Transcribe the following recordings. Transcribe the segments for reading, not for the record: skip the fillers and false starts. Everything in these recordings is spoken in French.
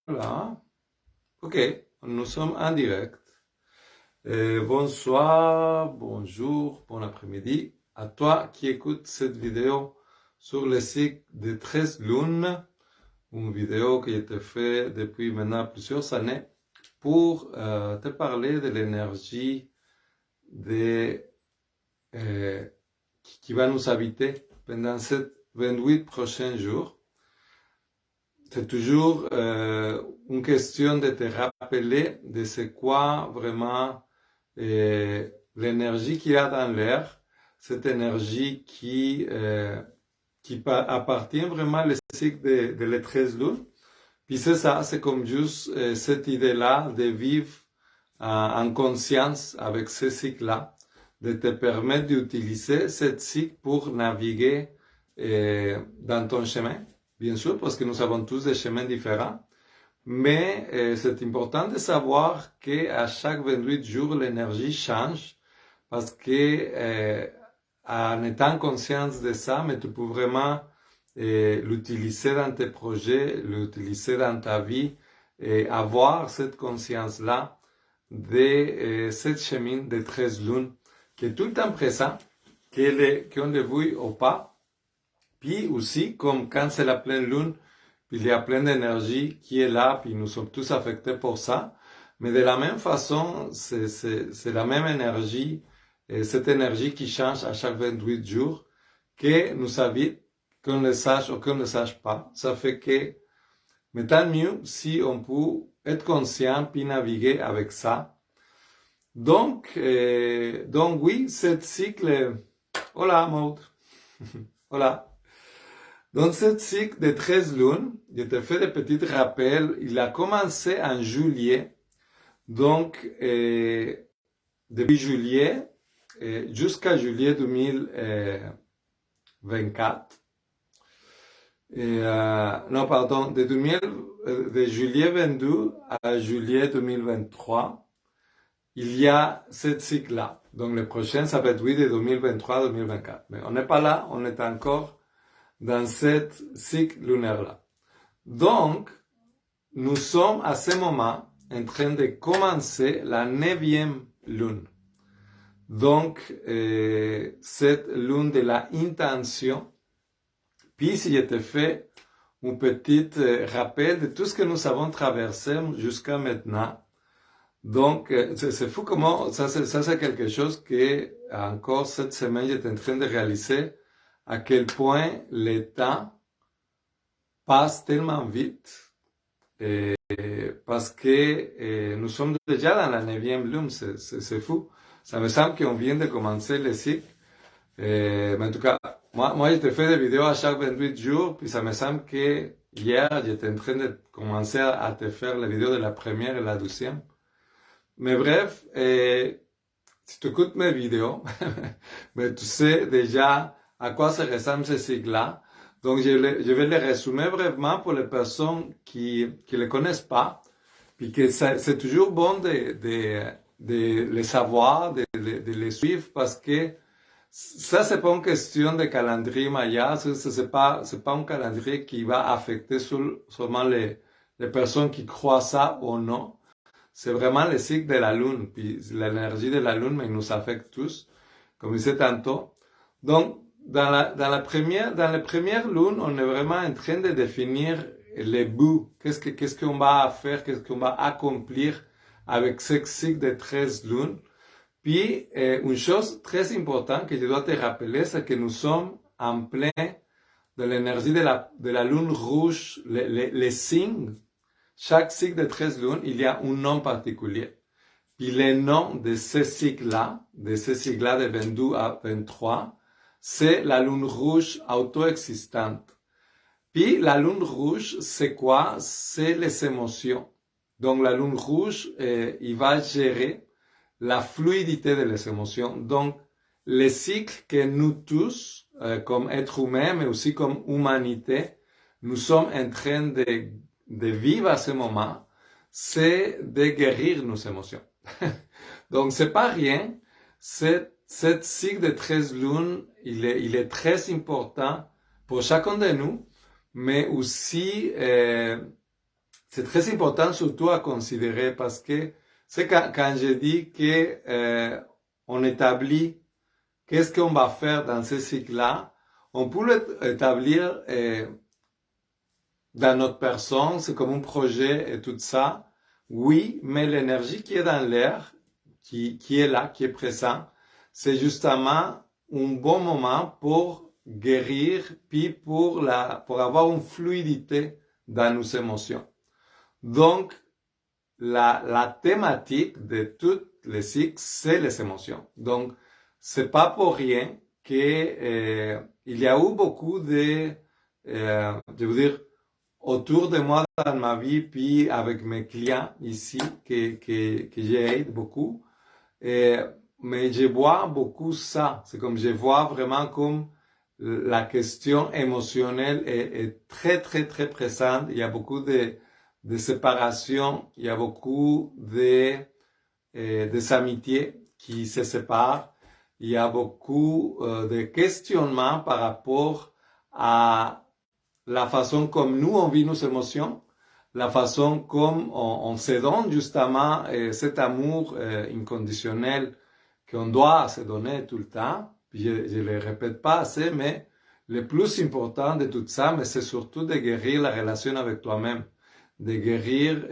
Voilà. Ok, nous sommes en direct. Bonsoir, bonjour, bon après-midi à toi qui écoutes cette vidéo sur le cycle de 13 lunes, une vidéo que j'ai fait depuis maintenant plusieurs années pour te parler de l'énergie de, qui va nous habiter pendant ces 28 prochains jours. C'est toujours une question de te rappeler de c'est quoi vraiment l'énergie qu'il y a dans l'air, cette énergie qui appartient vraiment au cycle de les 13 lunes. Puis c'est ça, c'est comme juste cette idée-là de vivre en conscience avec ce cycle-là, de te permettre d'utiliser ce cycle pour naviguer dans ton chemin. Bien sûr, parce que nous avons tous des chemins différents, mais c'est important de savoir qu'à chaque 28 jours, l'énergie change, parce que en étant conscience de ça, mais tu peux vraiment l'utiliser dans tes projets, l'utiliser dans ta vie, et avoir cette conscience-là de cette chemin de 13 lunes, qui est tout le temps présent, qu'on le veuille ou pas. Puis aussi, comme quand c'est la pleine lune, puis il y a plein d'énergie qui est là, puis nous sommes tous affectés pour ça. Mais de la même façon, c'est la même énergie, et cette énergie qui change à chaque 28 jours, que nous habite, qu'on le sache ou qu'on ne le sache pas. Ça fait que, mais tant mieux si on peut être conscient puis naviguer avec ça. Donc oui, ce cycle, hola Maud, hola. Dans ce cycle de 13 lunes, je te fais des petits rappels. Il a commencé en juillet. Donc, depuis juillet jusqu'à juillet 2024. Non, pardon, de juillet 22 à juillet 2023, il y a ce cycle-là. Donc, le prochain, ça va être de 2023-2024. Mais on n'est pas là, on est encore dans cette cycle lunaire-là. Donc, nous sommes à ce moment en train de commencer la 9e lune. Donc, cette lune de la intention. Puis, si je te fais un petit rappel de tout ce que nous avons traversé jusqu'à maintenant. Donc, c'est fou comment, ça c'est quelque chose que, encore cette semaine, j'étais en train de réaliser à quel point le temps passe tellement vite, parce que nous sommes déjà dans la 9e lune, c'est fou. Ça me semble qu'on vient de commencer le cycle. Mais en tout cas, moi je te fais des vidéos à chaque 28 jours, puis ça me semble que hier, j'étais en train de commencer à te faire les vidéos de la première et la 12e. Mais bref, si tu écoutes mes vidéos, mais tu sais déjà à quoi ça ressemble ce cycle-là. Donc, je vais le résumer brièvement pour les personnes qui le connaissent pas, puis que c'est toujours bon de les savoir, de les suivre, parce que ça, c'est pas une question de calendrier maya, c'est pas un calendrier qui va affecter seulement les personnes qui croient ça ou non. C'est vraiment le cycle de la lune, puis l'énergie de la lune, mais il nous affecte tous, comme je disais tantôt. Donc, dans la première lune, on est vraiment en train de définir les buts. Qu'est-ce qu'on va faire, qu'est-ce qu'on va accomplir avec ce cycle de 13 lunes. Puis, une chose très importante que je dois te rappeler, c'est que nous sommes en plein de l'énergie de la lune rouge, les signes. Chaque cycle de 13 lunes, il y a un nom particulier. Puis le nom de ce cycle-là, de 22 à 23, c'est la lune rouge auto-existante. Puis la lune rouge, c'est quoi? C'est les émotions. Donc la lune rouge, il va gérer la fluidité de les émotions. Donc le cycle que nous tous, comme êtres humains, mais aussi comme humanité, nous sommes en train de vivre à ce moment, c'est de guérir nos émotions. Donc, c'est pas rien. Cette cycle de 13 lunes, il est très important pour chacun de nous, mais aussi, c'est très important surtout à considérer parce que c'est quand je dis que on établit qu'est-ce qu'on va faire dans ce cycle-là, on peut l'établir dans notre personne, c'est comme un projet et tout ça. Oui, mais l'énergie qui est dans l'air, qui est là, qui est présent, c'est justement un bon moment pour guérir, puis pour avoir une fluidité dans nos émotions. Donc, la thématique de tous les cycles, c'est les émotions. Donc, c'est pas pour rien que il y a eu beaucoup de, je veux dire, autour de moi dans ma vie, puis avec mes clients ici, que j'aide beaucoup. Mais je vois beaucoup ça. C'est comme je vois vraiment comme la question émotionnelle est très, très, très présente. Il y a beaucoup de séparation. Il y a beaucoup des amitiés qui se séparent. Il y a beaucoup de questionnements par rapport à la façon comme nous on vit nos émotions, la façon comme on se donne justement cet amour inconditionnel qu'on doit se donner tout le temps. Puis je ne le répète pas assez, mais le plus important de tout ça, mais c'est surtout de guérir la relation avec toi-même, de guérir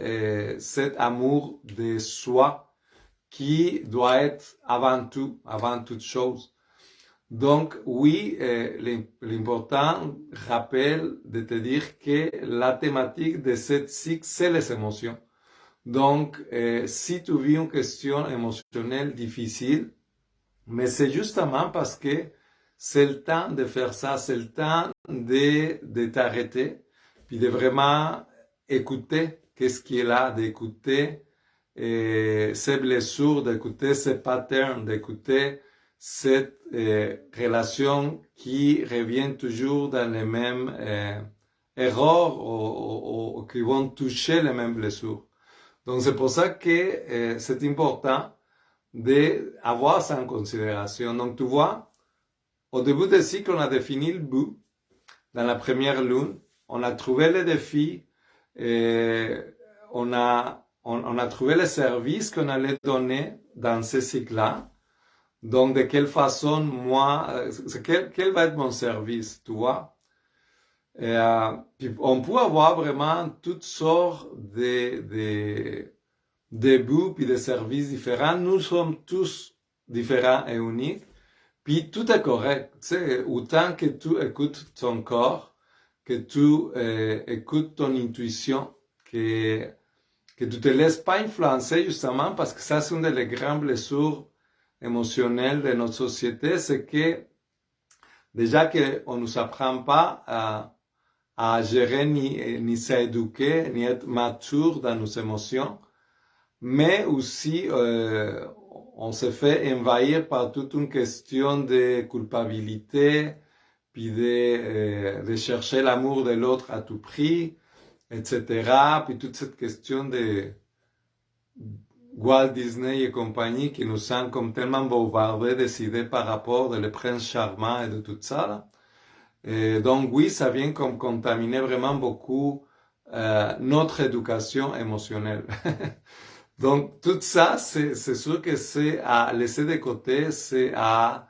cet amour de soi qui doit être avant tout, avant toute chose. Donc, oui, l'important rappel de te dire que la thématique de cette cycle, c'est les émotions. Donc, si tu vis une question émotionnelle difficile, mais c'est justement parce que c'est le temps de faire ça, c'est le temps de t'arrêter, puis de vraiment écouter qu'est-ce qui est là, d'écouter ces blessures, d'écouter ces patterns, d'écouter cette relation qui revient toujours dans les mêmes erreurs ou qui vont toucher les mêmes blessures. Donc c'est pour ça que c'est important d'avoir ça en considération. Donc tu vois, au début du cycle, on a défini le but. Dans la première lune, on a trouvé les défis, on a trouvé les services qu'on allait donner dans ce cycle-là. Donc, de quelle façon, moi, quel va être mon service, tu vois? Puis on peut avoir vraiment toutes sortes de buts puis de services différents. Nous sommes tous différents et uniques. Puis tout est correct. Tu sais, autant que tu écoutes ton corps, que tu écoutes ton intuition, que tu te laisses pas influencer justement parce que ça, c'est une des grandes blessures émotionnelles de notre société, c'est que déjà qu'on nous apprend pas à gérer ni s'éduquer, ni être mature dans nos émotions, mais aussi on se fait envahir par toute une question de culpabilité, puis de chercher l'amour de l'autre à tout prix, etc. Puis toute cette question de Walt Disney et compagnie qui nous sont comme tellement bombardés d'idées par rapport de le prince charmant et de tout ça. Là. Et donc oui, ça vient comme contaminer vraiment beaucoup notre éducation émotionnelle. Donc tout ça, c'est sûr que c'est à laisser de côté, c'est à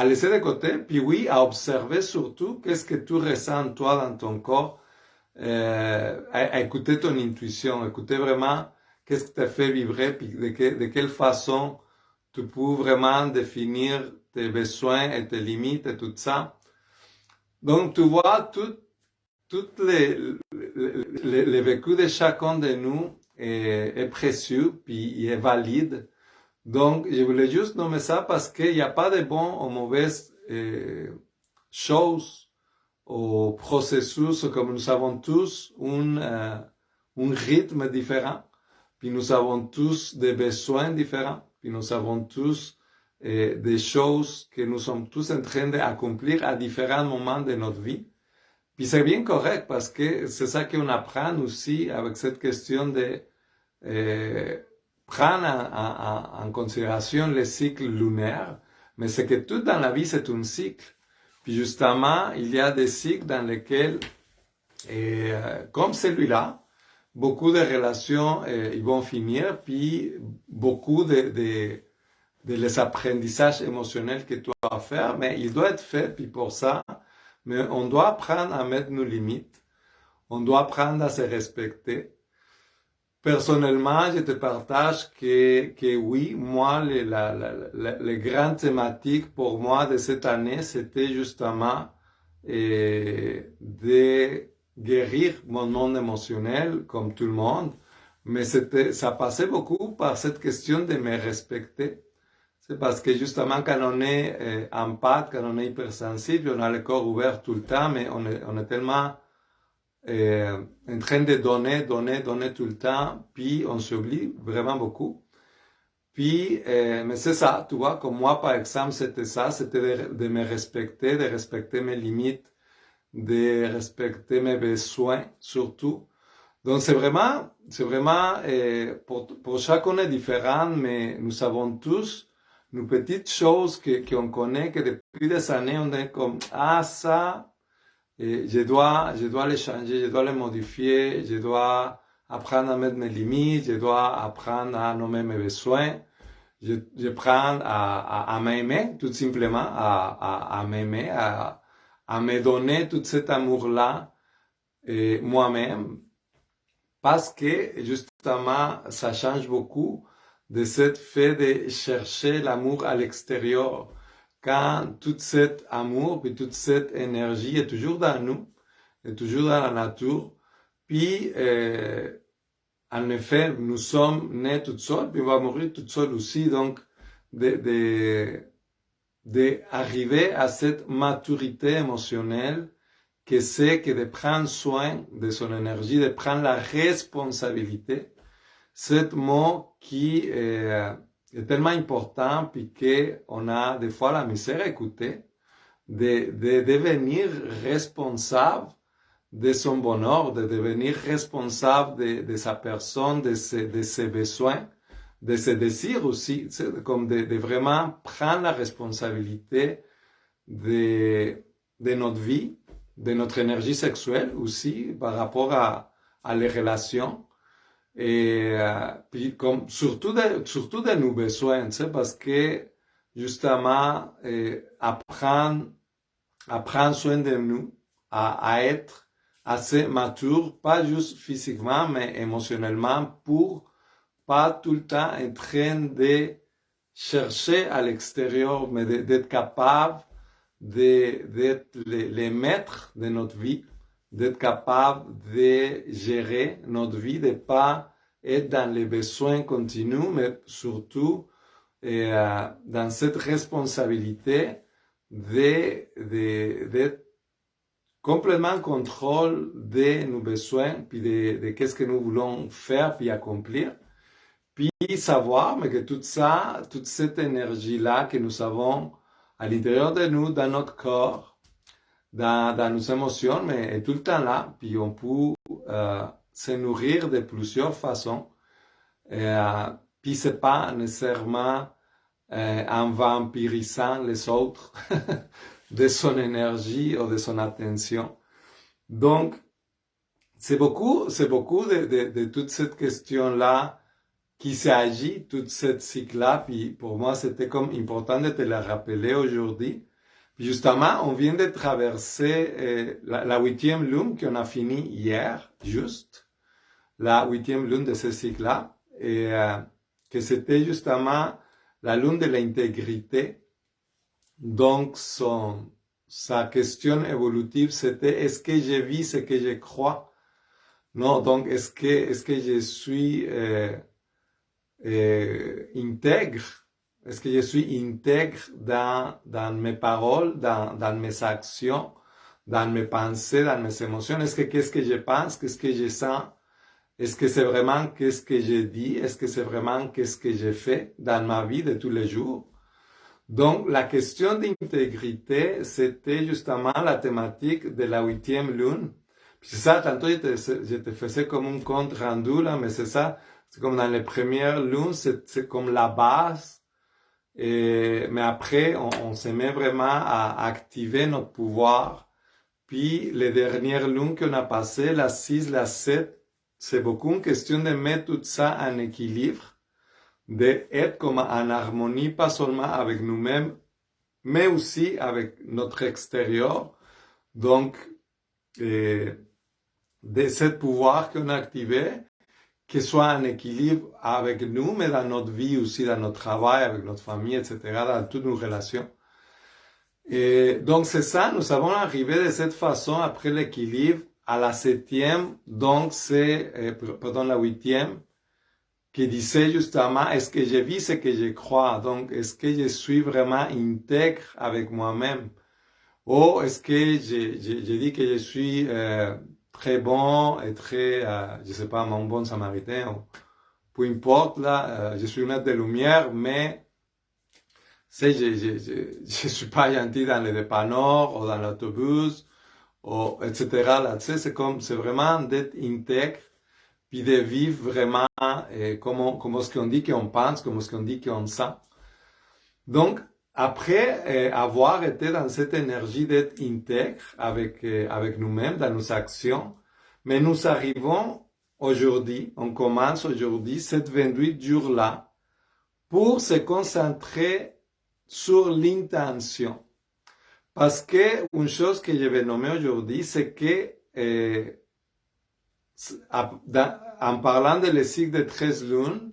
laisser de côté, puis oui, à observer surtout qu'est-ce que tu ressens toi dans ton corps, à écouter ton intuition, écouter vraiment qu'est-ce qui te fait vibrer, puis de quelle façon tu peux vraiment définir tes besoins et tes limites et tout ça. Donc tu vois, tout le vécu de chacun de nous est précieux, puis il est valide. Donc, je voulais juste nommer ça parce qu'il n'y a pas de bonnes ou mauvaises choses ou processus, comme nous avons tous un rythme différent, puis nous avons tous des besoins différents, puis nous avons tous des choses que nous sommes tous en train d'accomplir à différents moments de notre vie. Puis c'est bien correct parce que c'est ça qu'on apprend aussi avec cette question de prendre en considération les cycles lunaires, mais c'est que tout dans la vie c'est un cycle. Puis justement, il y a des cycles dans lesquels Et comme celui-là, beaucoup de relations ils vont finir, puis beaucoup de les apprentissages émotionnels que tu dois faire, mais il doit être fait, puis pour ça, mais on doit apprendre à mettre nos limites, on doit apprendre à se respecter. Personnellement, je te partage que oui, moi, les grandes thématiques pour moi de cette année, c'était justement de guérir mon monde émotionnel, comme tout le monde, mais ça passait beaucoup par cette question de me respecter. C'est parce que justement, quand on est empathe, quand on est hypersensible, on a le corps ouvert tout le temps, mais on est tellement en train de donner tout le temps, puis on s'oublie vraiment beaucoup. Puis, mais c'est ça, tu vois, comme moi, par exemple, c'était ça, c'était de me respecter, de respecter mes limites, de respecter mes besoins, surtout. Donc, c'est vraiment, pour chacun est différent, mais nous avons tous nos petites choses qu'on connaît, que depuis des années, on est comme, ah, ça, et je dois les changer, je dois les modifier, je dois apprendre à mettre mes limites, je dois apprendre à nommer mes besoins, je prends à m'aimer, tout simplement, à m'aimer, à me donner tout cet amour-là, moi-même, parce que, justement, ça change beaucoup de ce fait de chercher l'amour à l'extérieur. Quand tout cet amour, puis toute cette énergie est toujours dans nous, est toujours dans la nature, puis, en effet, nous sommes nés tout seuls, puis on va mourir tout seuls aussi, donc, d'arriver à cette maturité émotionnelle que c'est que de prendre soin de son énergie, de prendre la responsabilité. C'est mot qui est tellement important, puis qu'on a des fois la misère à écouter, de devenir responsable de son bonheur, de devenir responsable de sa personne, de ses besoins, de ses désirs aussi, comme de vraiment prendre la responsabilité de notre vie, de notre énergie sexuelle aussi, par rapport à les relations. Et puis comme surtout de nos besoins, parce que justement apprendre soin de nous, à être assez mature, pas juste physiquement, mais émotionnellement, pour pas tout le temps en train de chercher à l'extérieur, mais d'être capable d'être les maîtres de notre vie, d'être capable de gérer notre vie, de pas être dans les besoins continus, mais surtout dans cette responsabilité d'être complètement en contrôle de nos besoins, puis de qu'est-ce que nous voulons faire, puis accomplir. Puis savoir, mais que tout ça, toute cette énergie-là que nous avons à l'intérieur de nous, dans notre corps, dans nos émotions, mais est tout le temps là. Puis on peut se nourrir de plusieurs façons. Puis c'est pas nécessairement en vampirisant les autres de son énergie ou de son attention. Donc, c'est beaucoup de toute cette question-là qui s'agit, toute cette cycle-là, puis pour moi, c'était comme important de te la rappeler aujourd'hui. Puis justement, on vient de traverser la 8e lune qu'on a fini hier, juste, la 8e lune de ce cycle-là, et que c'était justement la lune de l'intégrité. Donc, sa question évolutive, c'était, est-ce que je vis ce que je crois? Non, donc, est-ce que je suis intègre? Est-ce que je suis intègre dans mes paroles, dans mes actions, dans mes pensées, dans mes émotions? Est-ce que qu'est-ce que je pense? Qu'est-ce que je sens? Est-ce que c'est vraiment qu'est-ce que je dis? Est-ce que c'est vraiment qu'est-ce que je fais dans ma vie de tous les jours? Donc, la question d'intégrité, c'était justement la thématique de la 8e lune. Puis c'est ça, tantôt je te faisais comme un compte rendu, là, mais c'est ça. C'est comme dans les premières lunes, c'est comme la base. Mais après, on se met vraiment à activer notre pouvoir. Puis les dernières lunes qu'on a passées, la 6, la 7, c'est beaucoup une question de mettre tout ça en équilibre, d'être comme en harmonie, pas seulement avec nous-mêmes, mais aussi avec notre extérieur. Donc, de ce pouvoir qu'on a activé, qu'il soit en équilibre avec nous, mais dans notre vie aussi, dans notre travail, avec notre famille, etc., dans toutes nos relations. Et donc c'est ça, nous avons arrivé de cette façon, après l'équilibre, à la 7e, donc c'est, pardon, la 8e, qui disait justement, est-ce que je vis ce que je crois? Donc, est-ce que je suis vraiment intègre avec moi-même? Ou est-ce que je dis que je suis très bon et très, je sais pas, mon bon samaritain, ou peu importe, là, je suis une être de lumière, mais je suis pas gentil dans les dépanneurs ou dans l'autobus, ou, etc. Là, c'est vraiment d'être intègre, puis de vivre vraiment comme ce qu'on dit qu'on pense, comme ce qu'on dit qu'on sent. Donc, après avoir été dans cette énergie d'être intègre avec nous-mêmes, dans nos actions, mais nous arrivons aujourd'hui, on commence aujourd'hui, cette 28 jours-là, pour se concentrer sur l'intention. Parce que une chose que je vais nommer aujourd'hui, c'est que en parlant de le cycle de 13 lunes,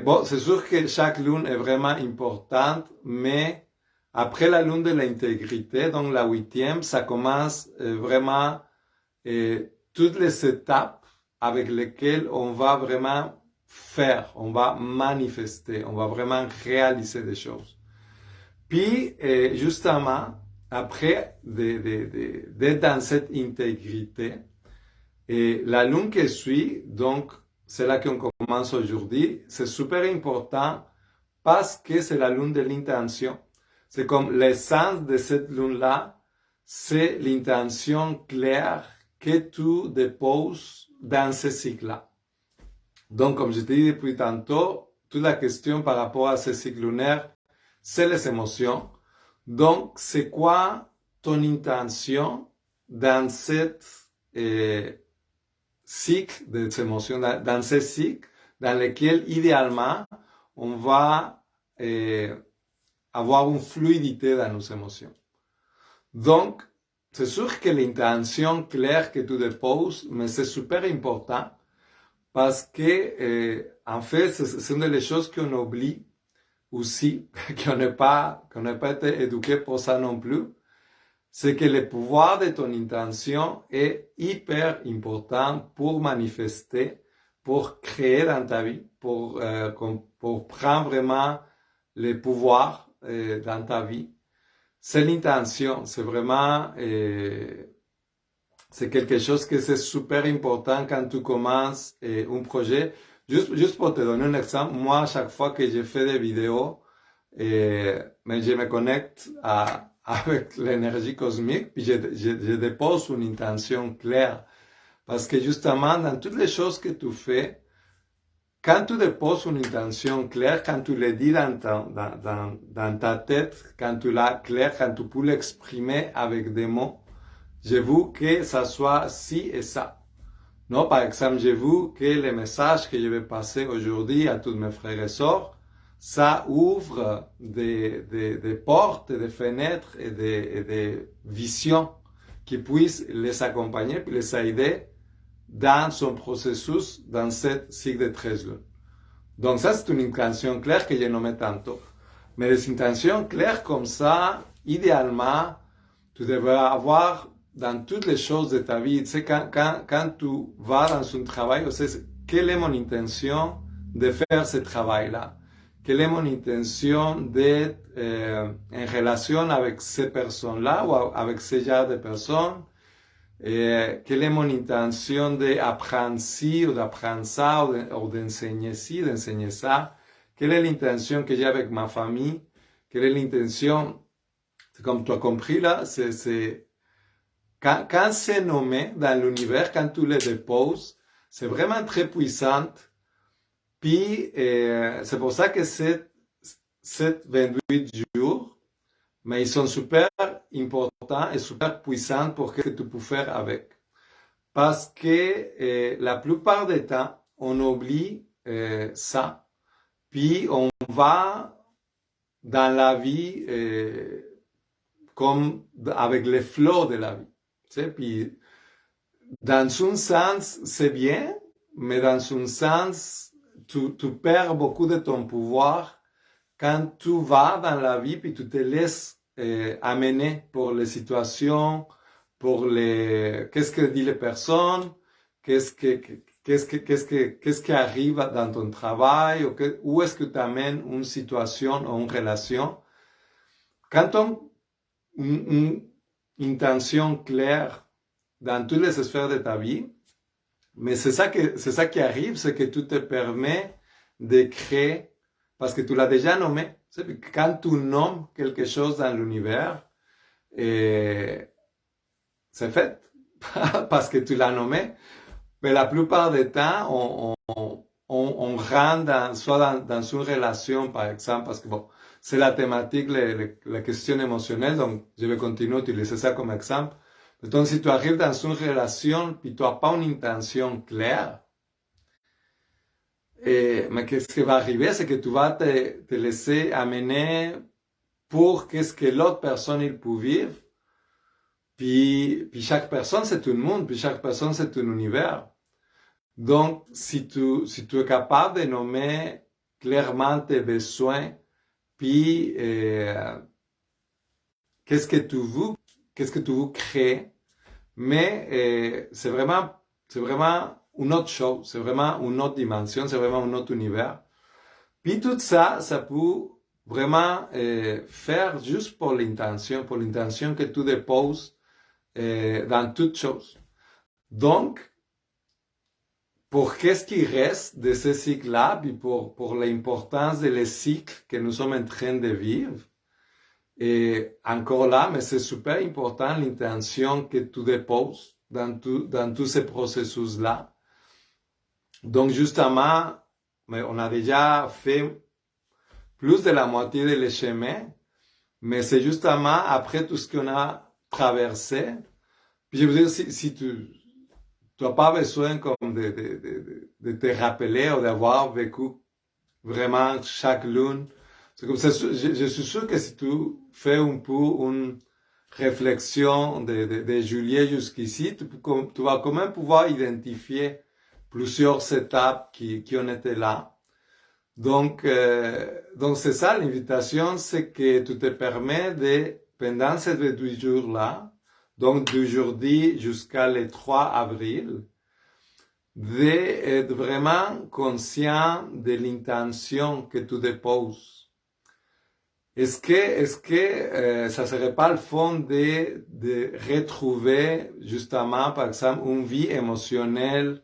bon, c'est sûr que chaque lune est vraiment importante, mais après la lune de l'intégrité, donc la 8e, ça commence vraiment toutes les étapes avec lesquelles on va vraiment faire, on va manifester, on va vraiment réaliser des choses. Puis, justement, après d'être dans cette intégrité, et la lune qui suit, donc, c'est là qu'on commence aujourd'hui, c'est super important parce que c'est la lune de l'intention. C'est comme l'essence de cette lune-là, c'est l'intention claire que tu déposes dans ce cycle-là. Donc, comme je te dis depuis tantôt, toute la question par rapport à ce cycle lunaire, c'est les émotions. Donc, c'est quoi ton intention dans cette cycle des émotions, dans ce cycle dans lequel, idéalement, on va avoir une fluidité dans nos émotions. Donc, c'est sûr que l'intention claire que tu déposes, mais c'est super important parce que, en fait, c'est une des choses qu'on oublie aussi, qu'on n'a pas été éduqué pour ça non plus, c'est que le pouvoir de ton intention est hyper important pour manifester, pour créer dans ta vie, pour prendre vraiment le pouvoir dans ta vie. C'est l'intention, c'est vraiment, c'est quelque chose que c'est super important quand tu commences un projet. Juste pour te donner un exemple, moi, à chaque fois que je fais des vidéos, mais je me connecte avec l'énergie cosmique, puis je dépose une intention claire. Parce que justement, dans toutes les choses que tu fais, quand tu déposes une intention claire, quand tu le dis dans ta tête, quand tu l'as clair, quand tu peux l'exprimer avec des mots, je veux que ça soit ci et ça. Non, par exemple, je veux que le message que je vais passer aujourd'hui à tous mes frères et sœurs, ça ouvre des portes, des fenêtres et des visions qui puissent les accompagner et les aider dans son processus, dans cette cycle de 13 lunes. Donc ça, c'est une intention claire que j'ai nommée tantôt. Mais les intentions claires comme ça, idéalement, tu devrais avoir dans toutes les choses de ta vie. Tu sais, quand tu vas dans un travail, tu sais, quelle est mon intention de faire ce travail-là? Quelle est mon intention d'être en relation avec ces personnes-là ou avec ce genre de personnes? Quelle est mon intention d'apprendre ci ou d'apprendre ça ou d'enseigner ci, d'enseigner ça? Quelle est l'intention que j'ai avec ma famille? Quelle est l'intention? C'est comme tu as compris là, quand c'est nommé dans l'univers, quand tu le déposes, c'est vraiment très puissant. Puis, c'est pour ça que cette 28 jours, mais ils sont super importants et super puissants pour ce que tu peux faire avec. Parce que la plupart du temps, on oublie ça, puis on va dans la vie comme avec les flots de la vie. Tu sais, puis dans un sens, c'est bien, mais dans un sens, tu perds beaucoup de ton pouvoir quand tu vas dans la vie puis tu te laisses amener pour les situations, pour les qu'est-ce que disent les personnes, qu'est-ce qui arrive dans ton travail, où est-ce que tu amènes une situation ou une relation. Quand on une intention claire dans toutes les sphères de ta vie, mais c'est ça qui arrive, c'est que tu te permets de créer, parce que tu l'as déjà nommé. Quand tu nommes quelque chose dans l'univers, c'est fait, parce que tu l'as nommé, mais la plupart du temps, on rentre soit dans une relation, par exemple, parce que bon, c'est la thématique, la question émotionnelle, donc je vais continuer à utiliser ça comme exemple. Donc, si tu arrives dans une relation puis tu n'as pas une intention claire, mais qu'est-ce qui va arriver? C'est que tu vas te laisser amener pour qu'est-ce que l'autre personne il peut vivre. Puis chaque personne, c'est un monde, puis chaque personne, c'est un univers. Donc, si tu es capable de nommer clairement tes besoins, puis qu'est-ce que tu veux créer, mais c'est vraiment une autre chose, c'est vraiment une autre dimension, c'est vraiment un autre univers. Puis tout ça, ça peut vraiment faire juste pour l'intention que tu déposes dans toute chose. Donc, pour qu'est-ce qui reste de ce cycle-là, puis pour l'importance des cycles que nous sommes en train de vivre, et encore là, mais c'est super important l'intention que tu déposes dans tous ces processus-là. Donc justement, mais on a déjà fait plus de la moitié de les chemins, mais c'est justement après tout ce qu'on a traversé. Puis je veux dire, si tu n'as pas besoin comme de te rappeler ou d'avoir vécu vraiment chaque lune. C'est comme ça, je suis sûr que si tu fais un peu une réflexion de juillet jusqu'ici, tu vas quand même pouvoir identifier plusieurs étapes qui ont été là. Donc c'est ça l'invitation, c'est que tu te permets de, pendant ces 28 jours-là, donc d'aujourd'hui jusqu'à le 3 avril, d'être vraiment conscient de l'intention que tu déposes. Est-ce que ça serait pas le fond de retrouver justement, par exemple, une vie émotionnelle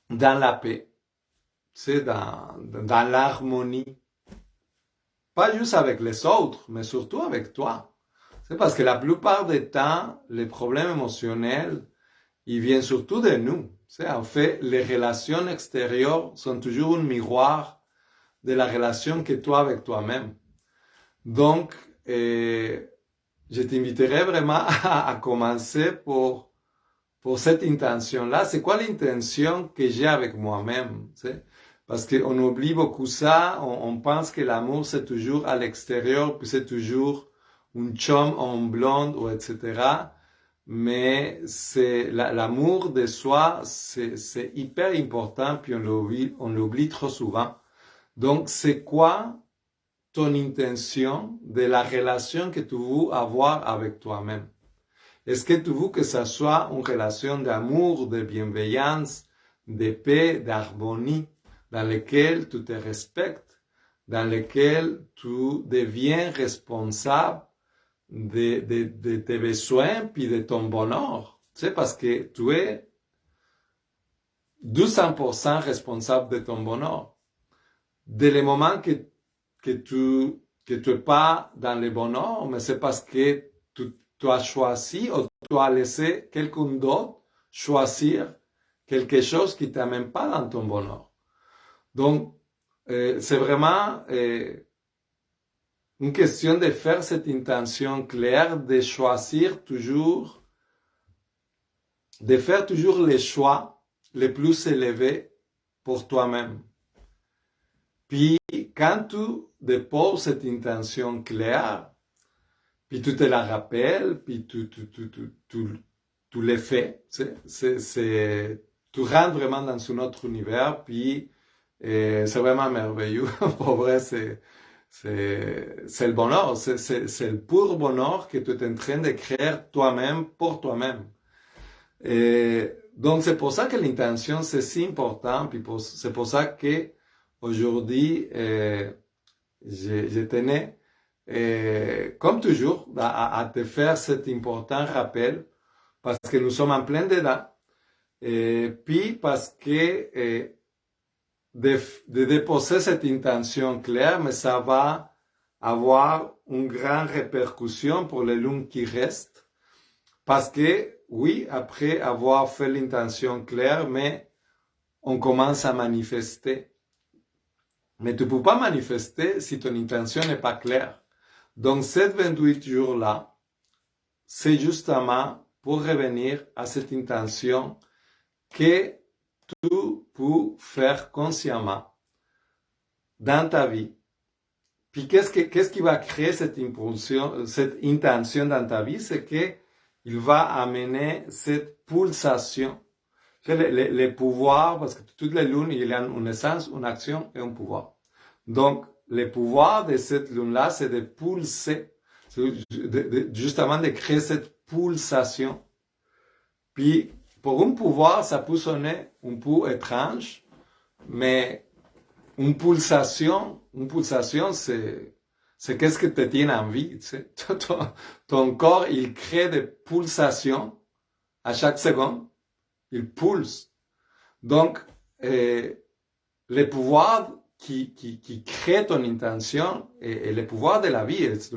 dans la paix, tu sais, dans l'harmonie, pas juste avec les autres, mais surtout avec toi. C'est parce que la plupart des temps, les problèmes émotionnels, ils viennent surtout de nous. C'est, en fait, les relations extérieures sont toujours un miroir de la relation que toi avec toi-même. Donc, je t'inviterai vraiment à commencer pour cette intention-là. C'est quoi l'intention que j'ai avec moi-même? Tu sais? Parce qu'on oublie beaucoup ça. On pense que l'amour, c'est toujours à l'extérieur, puis c'est toujours une chum en blonde, ou etc. Mais c'est l'amour de soi, c'est hyper important, puis on l'oublie trop souvent. Donc, c'est quoi ton intention de la relation que tu veux avoir avec toi-même? Est-ce que tu veux que ça soit une relation d'amour, de bienveillance, de paix, d'harmonie, dans laquelle tu te respectes, dans laquelle tu deviens responsable de tes besoins puis de ton bonheur? Tu sais, parce que tu es 200% responsable de ton bonheur. Dès le moment que tu es pas dans le bonheur, mais c'est parce que tu as choisi ou tu as laissé quelqu'un d'autre choisir quelque chose qui t'amène pas dans ton bonheur. Donc, c'est vraiment une question de faire cette intention claire, de choisir toujours, de faire toujours les choix les plus élevés pour toi-même. Puis, quand tu déposes cette intention claire, puis tu te la rappelles, puis tu le fais, tu rentres vraiment dans un autre univers, puis c'est vraiment merveilleux. Pour vrai, c'est le bonheur, c'est le pur bonheur que tu es en train de créer toi-même pour toi-même. Et donc c'est pour ça que l'intention c'est si important, puis c'est pour ça que aujourd'hui je tenais, comme toujours, à te faire cet important rappel parce que nous sommes en plein dedans, et puis parce que de déposer cette intention claire, mais ça va avoir une grande répercussion pour les lunes qui restent. Parce que, oui, après avoir fait l'intention claire, mais on commence à manifester. Mais tu ne peux pas manifester si ton intention n'est pas claire. Donc, ces 28 jours-là, c'est justement pour revenir à cette intention que tu peux faire consciemment dans ta vie. Puis qu'est-ce qui va créer cette intention dans ta vie? C'est que il va amener cette pulsation. Les pouvoirs, parce que toutes les lunes, il y a une essence, une action et un pouvoir. Donc, le pouvoir de cette lune-là, c'est de pulser, justement de créer cette pulsation. Puis, pour un pouvoir, ça peut sonner un peu étrange, mais une pulsation, c'est qu'est-ce que te tient en vie. Tu sais. Ton corps, il crée des pulsations à chaque seconde. Il pulse. Donc, le pouvoir qui crée ton intention et le pouvoir de la vie est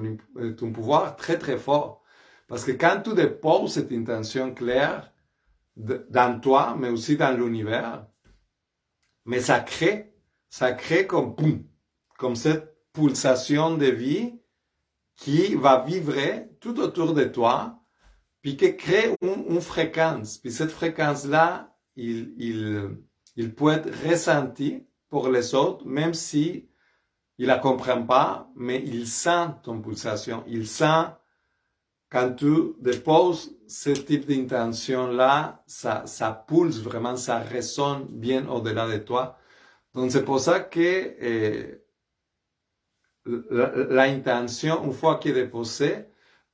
un pouvoir très très fort. Parce que quand tu déposes cette intention claire dans toi, mais aussi dans l'univers, mais ça crée comme boum, comme cette pulsation de vie qui va vibrer tout autour de toi, puis qui crée une fréquence. Puis cette fréquence-là, il peut être ressenti pour les autres, même si il la comprend pas, mais il sent ton pulsation. Il sent quand tu déposes ce type d'intention-là, ça pulse vraiment, ça résonne bien au-delà de toi. Donc c'est pour ça que l'intention, une fois qu'elle est déposée,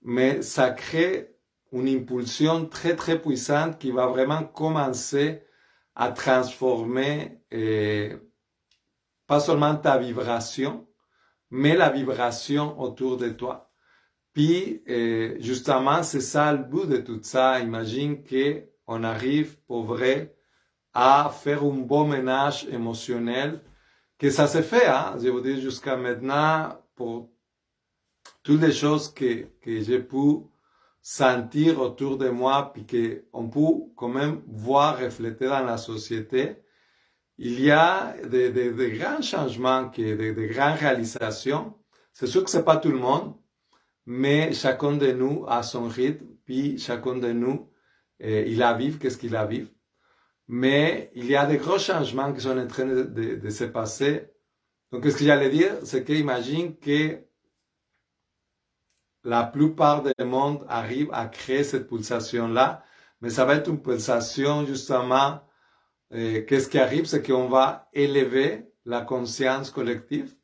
mais ça crée une impulsion très très puissante qui va vraiment commencer à transformer pas seulement ta vibration, mais la vibration autour de toi. Puis, justement, c'est ça le but de tout ça. Imagine qu'on arrive pour vrai à faire un bon ménage émotionnel, que ça se fait, hein, je vous dis jusqu'à maintenant, pour toutes les choses que j'ai pu sentir autour de moi, puis qu'on peut quand même voir refléter dans la société. Il y a des grands changements, de grandes réalisations. C'est sûr que c'est pas tout le monde, mais chacun de nous a son rythme, puis chacun de nous, il a vivre qu'est-ce qu'il a vivre. Mais il y a des gros changements qui sont en train de se passer. Donc, ce que j'allais dire, c'est qu'imagine que la plupart des mondes arrivent à créer cette pulsation-là, mais ça va être une pulsation justement. Qu'est-ce qui arrive, c'est qu'on va élever la conscience collective.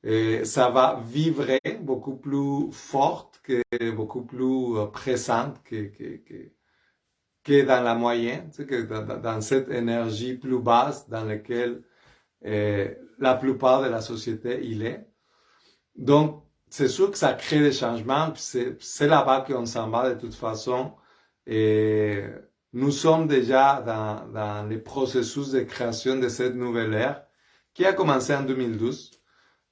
Et ça va vibrer beaucoup plus forte, beaucoup plus présente que dans la moyenne, tu sais, que dans cette énergie plus basse dans laquelle la plupart de la société il est. Donc, c'est sûr que ça crée des changements, puis c'est là-bas qu'on s'en va de toute façon. Et nous sommes déjà dans le processus de création de cette nouvelle ère qui a commencé en 2012.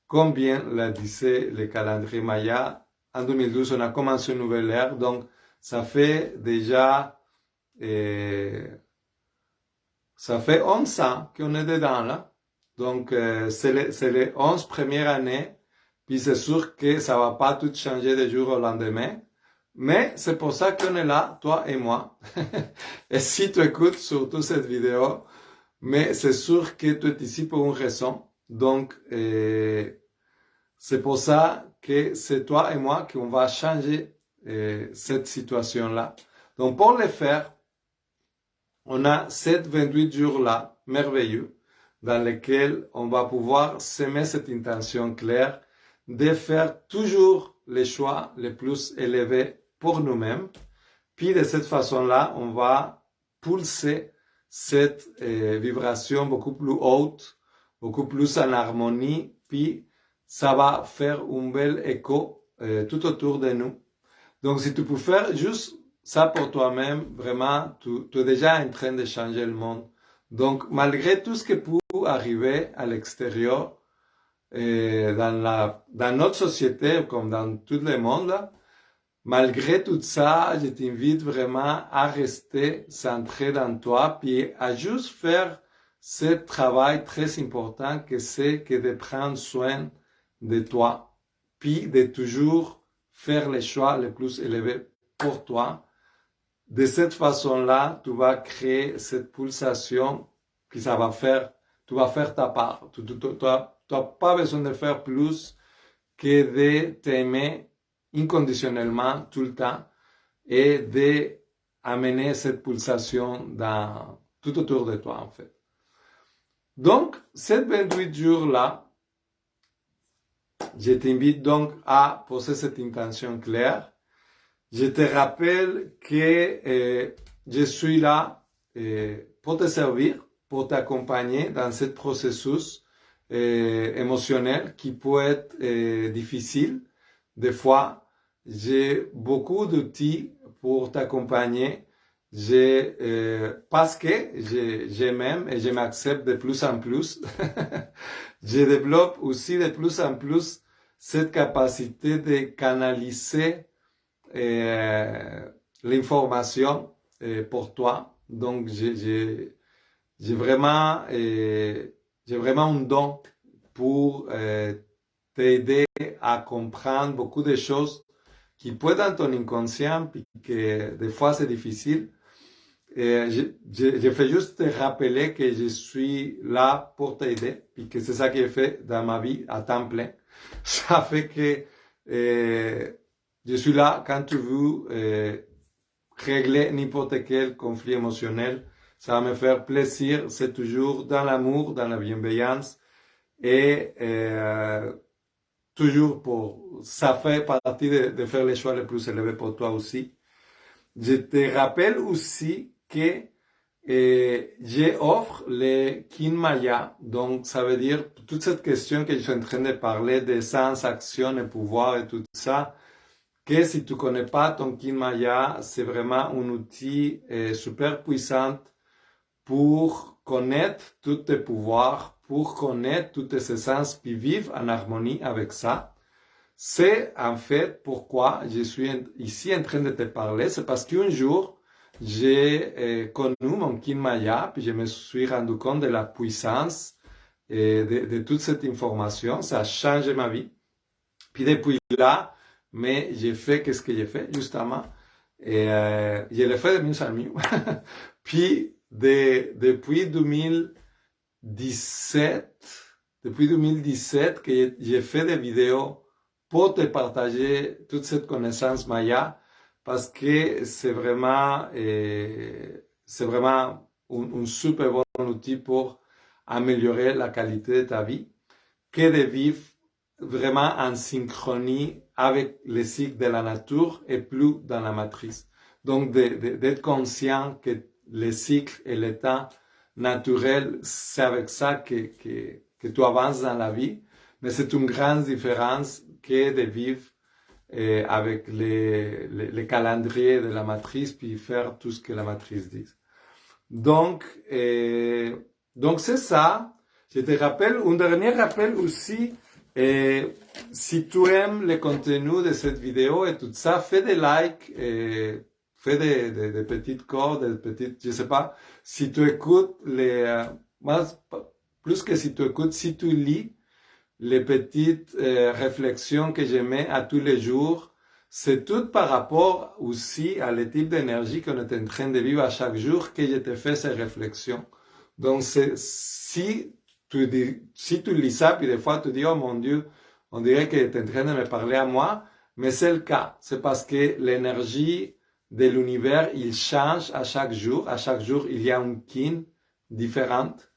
Comme bien l'a disait le calendrier Maya, en 2012, on a commencé une nouvelle ère. Donc, ça fait déjà, ça fait 11 ans qu'on est dedans là. Donc, c'est les 11 premières années puis c'est sûr que ça va pas tout changer du jour au lendemain, mais c'est pour ça qu'on est là, toi et moi. Et si tu écoutes surtout cette vidéo, mais c'est sûr que tu es ici pour une raison. Donc, c'est pour ça que c'est toi et moi qu'on va changer cette situation-là. Donc, pour le faire, on a 7-28 jours-là, merveilleux, dans lesquels on va pouvoir semer cette intention claire de faire toujours les choix les plus élevés pour nous-mêmes. Puis de cette façon-là, on va pulser cette vibration beaucoup plus haute, beaucoup plus en harmonie, puis ça va faire un bel écho tout autour de nous. Donc si tu peux faire juste ça pour toi-même, vraiment, tu es déjà en train de changer le monde. Donc malgré tout ce qui peut arriver à l'extérieur, dans notre société, comme dans tout le monde, là, malgré tout ça, je t'invite vraiment à rester centré dans toi, puis à juste faire ce travail très important que c'est que de prendre soin de toi, puis de toujours faire les choix les plus élevés pour toi. De cette façon-là, tu vas créer cette pulsation, puis ça va faire, tu vas faire ta part. Tu n'as pas besoin de faire plus que de t'aimer inconditionnellement tout le temps et d'amener cette pulsation tout autour de toi, en fait. Donc, ces 28 jours-là, je t'invite donc à poser cette intention claire. Je te rappelle que je suis là pour te servir, pour t'accompagner dans ce processus émotionnel qui peut être difficile. Des fois, j'ai beaucoup d'outils pour t'accompagner. Parce que je m'aime et je m'accepte de plus en plus. Je développe aussi de plus en plus cette capacité de canaliser l'information pour toi. Donc, j'ai vraiment un don pour t'aider à comprendre beaucoup de choses qui peuvent être dans ton inconscient, puis que des fois c'est difficile. Je fais juste te rappeler que je suis là pour t'aider, puis que c'est ça que j'ai fait dans ma vie à temps plein. Ça fait que je suis là quand tu veux régler n'importe quel conflit émotionnel. Ça va me faire plaisir. C'est toujours dans l'amour, dans la bienveillance et toujours ça fait partie de faire les choix les plus élevés pour toi aussi. Je te rappelle aussi que j'offre le Kin Maya. Donc, ça veut dire toute cette question que je suis en train de parler de sens, action et pouvoir et tout ça, que si tu connais pas ton Kin Maya, c'est vraiment un outil super puissant pour connaître tous tes pouvoirs, pour connaître tous tes essences, puis vivre en harmonie avec ça. C'est en fait pourquoi je suis ici en train de te parler. C'est parce qu'un jour, j'ai connu mon Kin Maya, puis je me suis rendu compte de la puissance de toute cette information. Ça a changé ma vie. Puis depuis là, mais j'ai fait qu'est-ce que j'ai fait, justement. Et je l'ai fait de mieux en mieux. Puis depuis 2017 que j'ai fait des vidéos pour te partager toute cette connaissance Maya, parce que c'est vraiment un super bon outil pour améliorer la qualité de ta vie, que de vivre vraiment en synchronie avec les cycles de la nature et plus dans la matrice. Donc d'être conscient que les cycles et le temps naturel, c'est avec ça que tu avances dans la vie, mais c'est une grande différence que de vivre avec les calendriers de la matrice, puis faire tout ce que la matrice dit. Donc c'est ça. Je te rappelle, un dernier rappel aussi, si tu aimes le contenu de cette vidéo et tout ça, fais des likes, fais des petites cordes, des petites, je sais pas, si tu écoutes plus que si tu écoutes, si tu lis, les petites réflexions que je mets à tous les jours, c'est tout par rapport aussi à le type d'énergie qu'on est en train de vivre à chaque jour que je te fais ces réflexions. Donc, si tu lis ça, puis des fois tu dis, oh mon Dieu, on dirait que tu es en train de me parler à moi, mais c'est le cas. C'est parce que l'énergie de l'univers, il change à chaque jour. À chaque jour, il y a une kin différente.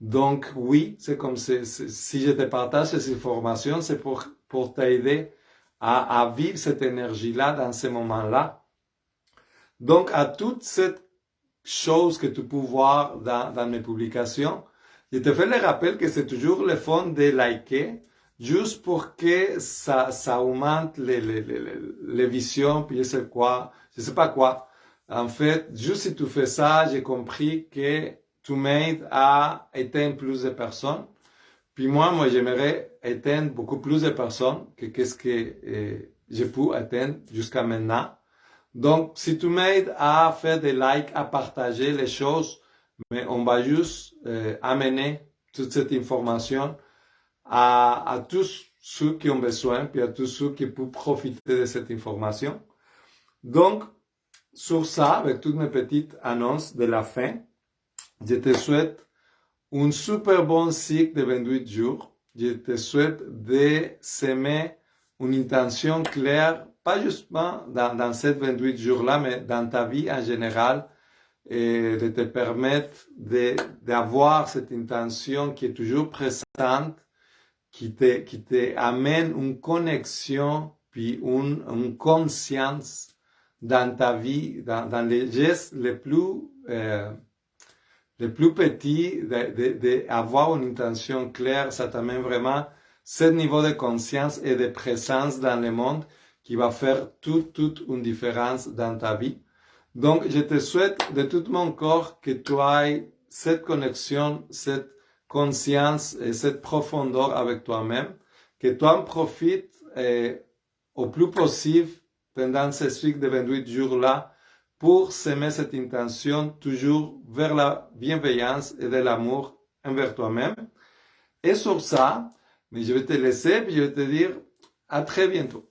Donc, oui, c'est comme si je te partage ces informations, c'est pour t'aider à vivre cette énergie-là dans ces moments-là. Donc, à toutes ces choses que tu peux voir dans mes publications, je te fais le rappel que c'est toujours le fun de liker, juste pour que ça augmente les visions, puis je sais pas quoi. En fait, juste si tu fais ça, j'ai compris que tu m'aides à atteindre plus de personnes. Puis moi, j'aimerais atteindre beaucoup plus de personnes que qu'est-ce que j'ai pu atteindre jusqu'à maintenant. Donc, si tu m'aides à faire des likes, à partager les choses, mais on va juste amener toute cette information à tous ceux qui ont besoin, puis à tous ceux qui peuvent profiter de cette information. Donc, sur ça, avec toutes mes petites annonces de la fin, je te souhaite un super bon cycle de 28 jours. Je te souhaite de s'aimer une intention claire, pas justement dans ces 28 jours-là, mais dans ta vie en général, et de te permettre d'avoir cette intention qui est toujours présente, qui te amène une connexion, puis une conscience dans ta vie, dans les gestes les plus petits, d'avoir une intention claire, ça t'amène vraiment ce niveau de conscience et de présence dans le monde qui va faire toute une différence dans ta vie. Donc, je te souhaite de tout mon corps que tu aies cette connexion, cette conscience et cette profondeur avec toi-même, que tu en profites au plus possible pendant ce cycle de 28 jours-là pour s'aimer cette intention toujours vers la bienveillance et de l'amour envers toi-même. Et sur ça, mais je vais te laisser et je vais te dire à très bientôt.